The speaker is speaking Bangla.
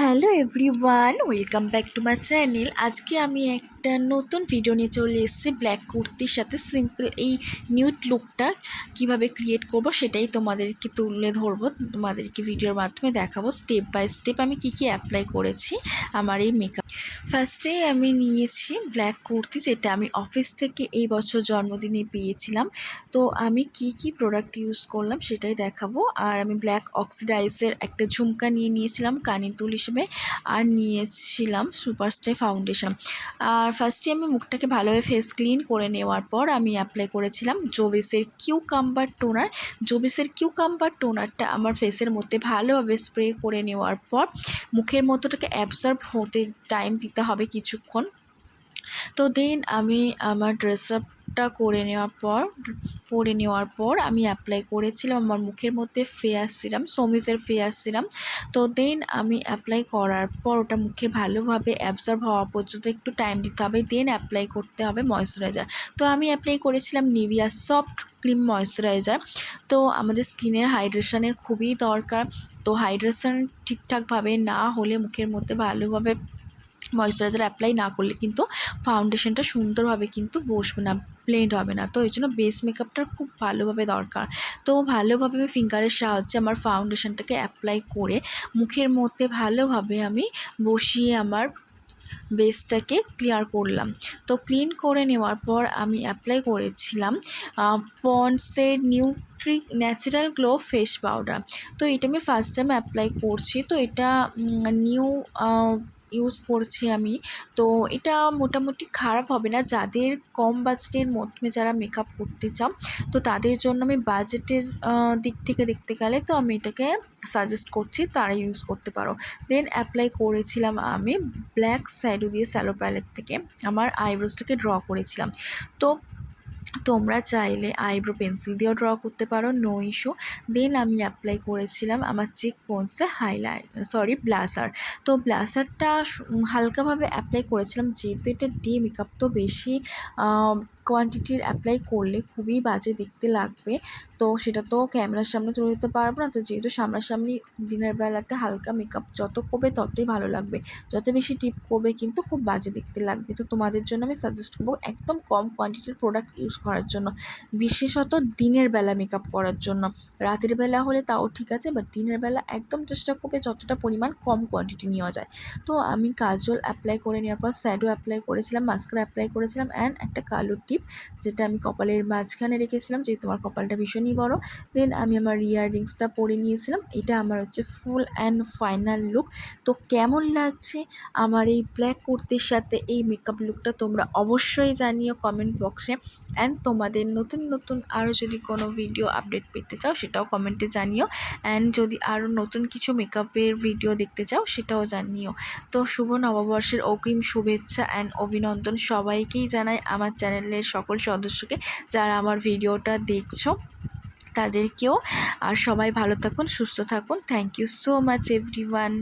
Hello everyone, welcome back to my channel. আজকে আমি একটা নতুন ভিডিও নিয়ে চলে এসেছি। ব্ল্যাক কুর্তির সাথে সিম্পল এই নিউড লুকটা কিভাবে ক্রিয়েট করব সেটাই তোমাদেরকে তুলে ধরবো, তোমাদেরকে ভিডিওর মাধ্যমে দেখাবো স্টেপ বাই স্টেপ আমি কি কি অ্যাপ্লাই করেছি আমার এই মেকআপ। ফার্স্টেই আমি নিয়েছি ব্ল্যাক কুর্তি, যেটা আমি অফিস থেকে এই বছর জন্মদিনে পেয়েছিলাম। তো আমি কি কি প্রোডাক্ট ইউজ করলাম সেটাই দেখাবো। আর আমি ব্ল্যাক অক্সিডাইজের একটা ঝুমকা নিয়েছিলাম কানের দুল হিসেবে, আর নিয়েছিলাম সুপারস্টার ফাউন্ডেশন। আর ফার্স্টে আমি মুখটাকে ভালোভাবে ফেস ক্লিন করে নেওয়ার পর আমি অ্যাপ্লাই করেছিলাম জোভিসের কিউকাম্বার টোনার। জোভিসের কিউকাম্বার টোনারটা আমার ফেসের মধ্যে ভালোভাবে স্প্রে করে নেওয়ার পর মুখের মধ্যটাকে অ্যাবজর্ব হতে টাইম দিতে হবে কিছুক্ষণ। তো দেন আমি আমার ড্রেস আপটা পরে নেওয়ার পর আমি অ্যাপ্লাই করেছিলাম আমার মুখের মধ্যে ফেয়ার সিরাম, সমিজের ফেয়ার সিরাম। তো দেন আমি অ্যাপ্লাই করার পর ওটা মুখে ভালোভাবে অ্যাবজর্ব হওয়া পর্যন্ত একটু টাইম দিতে হবে, দেন অ্যাপ্লাই করতে হবে ময়শ্চারাইজার। তো আমি অ্যাপ্লাই করেছিলাম নিভিয়া সফট ক্রিম ময়শ্চারাইজার। তো আমাদের স্কিনের হাইড্রেশনের খুবই দরকার। তো হাইড্রেশন ঠিকঠাকভাবে না হলে মুখের মধ্যে ভালোভাবে ময়েশ্চারাইজার অ্যাপ্লাই না করলে কিন্তু ফাউন্ডেশনটা সুন্দরভাবে কিন্তু বসবে না, ব্লেন্ড হবে না। তো এই জন্য বেস মেকআপটার খুব ভালোভাবে দরকার। তো ভালোভাবে আমি ফিঙ্গারের সাহায্যে আমার ফাউন্ডেশনটাকে অ্যাপ্লাই করে মুখের মধ্যে ভালোভাবে আমি বসিয়ে আমার বেসটাকে ক্লিয়ার করলাম। তো ক্লিন করে নেওয়ার পর আমি অ্যাপ্লাই করেছিলাম পন্ডসের নিউট্রিক ন্যাচারাল গ্লো ফেস পাউডার। তো এটা আমি ফার্স্ট টাইম অ্যাপ্লাই করছি। তো এটা নিউ ইউজ করছি আমি। তো এটা মোটামুটি খারাপ হবে না, যাদের কম বাজেটের মধ্যে যারা মেকআপ করতে চাও তো তাদের জন্য আমি বাজেটের দিক থেকে দেখতে গেলে তো আমি এটাকে সাজেস্ট করছি, তারা ইউজ করতে পারো। দেন অ্যাপ্লাই করেছিলাম আমি ব্ল্যাক শ্যাডো দিয়ে স্যালো প্যালেট থেকে আমার আইব্রোসটাকে ড্র করেছিলাম। তো তোমরা চাইলে আইব্রো পেন্সিল দিয়েও ড্র করতে পারো, নো ইস্যু। দেন আমি অ্যাপ্লাই করেছিলাম আমার চিক বোনসে ব্লাসার। তো ব্লাসারটা হালকাভাবে অ্যাপ্লাই করেছিলাম, যেহেতু এটা ডে মেকআপ তো বেশি কোয়ান্টিটির অ্যাপ্লাই করলে খুবই বাজে দেখতে লাগবে। তো সেটা তো ক্যামেরার সামনে তুলে দিতে পারবো না। তো যেহেতু সামনাসামনি দিনের বেলাতে হালকা মেকআপ যত করবে ততই ভালো লাগবে, যত বেশি টিপ করবে কিন্তু খুব বাজে দেখতে লাগবে। তো তোমাদের জন্য আমি সাজেস্ট করবো একদম কম কোয়ান্টিটির প্রোডাক্ট ইউজ করার জন্য, বিশেষত দিনের বেলা মেকআপ করার জন্য। রাতের বেলা হলে তাও ঠিক আছে, বাট দিনের বেলা একদম চেষ্টা করবে যতটা পরিমাণ কম কোয়ান্টিটি নেওয়া যায়। তো আমি কাজল অ্যাপ্লাই করে নেওয়ার পর শ্যাডো অ্যাপ্লাই করেছিলাম, মাস্কারা অ্যাপ্লাই করেছিলাম, অ্যান্ড একটা কালো টিপ যেটা আমি কপালের মাঝখানে রেখেছিলাম, যেহেতু আমার কপালটা ভীষণই বড়। দেন আমি আমার ইয়াররিংসটা পরে নিয়েছিলাম। এটা আমার হচ্ছে ফুল অ্যান্ড ফাইনাল লুক। তো কেমন লাগছে আমার এই ব্ল্যাক কুর্তির সাথে এই মেকআপ লুকটা তোমরা অবশ্যই জানিও কমেন্ট বক্সে। অ্যান্ড তোমাদের নতুন নতুন আরও যদি কোনো ভিডিও আপডেট পেতে চাও সেটাও কমেন্টে জানিও। অ্যান্ড যদি আরও নতুন কিছু মেকআপের ভিডিও দেখতে চাও সেটাও জানিও। তো শুভ নববর্ষের অগ্রিম শুভেচ্ছা অ্যান্ড অভিনন্দন সবাইকেই জানাই, আমার চ্যানেলের সকল সদস্যকে, যারা আমার ভিডিওটা দেখছো তাদেরকেও। আর সবাই ভালো থাকুন, সুস্থ থাকুন। Thank you so much everyone.